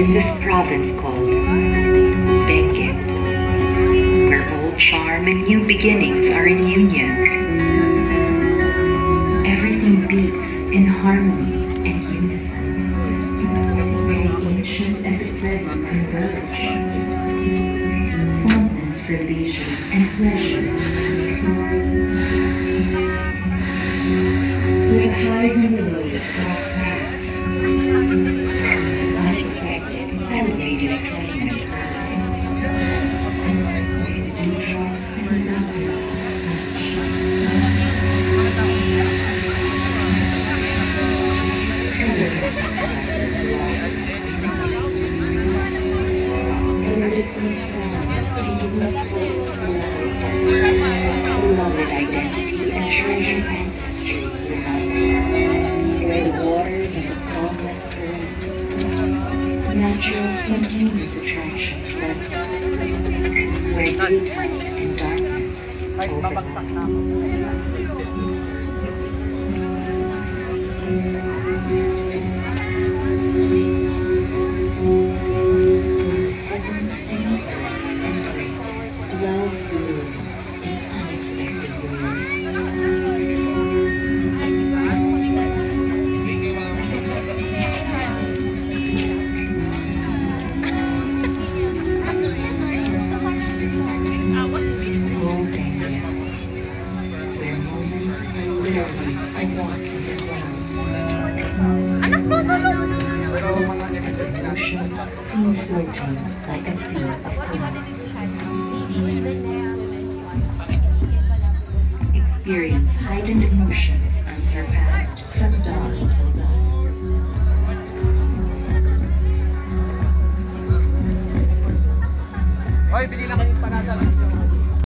in this province called Benguet, where old charm and new beginnings are in union. Everything beats in harmony and unison, where the ancient and the present converge. Fondness for leisure and pleasure, where the highs and the lows cross paths. Unexpected, elevated excitement occurs. Where the dewdrops and the mountains are touch. Elegant surprises lost amidst. And where distinct sounds and unique souls collide. Beloved identity and treasured ancestry unite. Where the waters and the calmless currents, natural spontaneous attraction settles, where daytime and darkness overlap. Where the heavens and the earth embrace, love blooms in unexpected ways. Where moments are literally a walk in the clouds, and emotions seem floating like a sea of clouds. Experience heightened emotions unsurpassed from dawn till dusk. Hoy, bili lang kayong panada lang.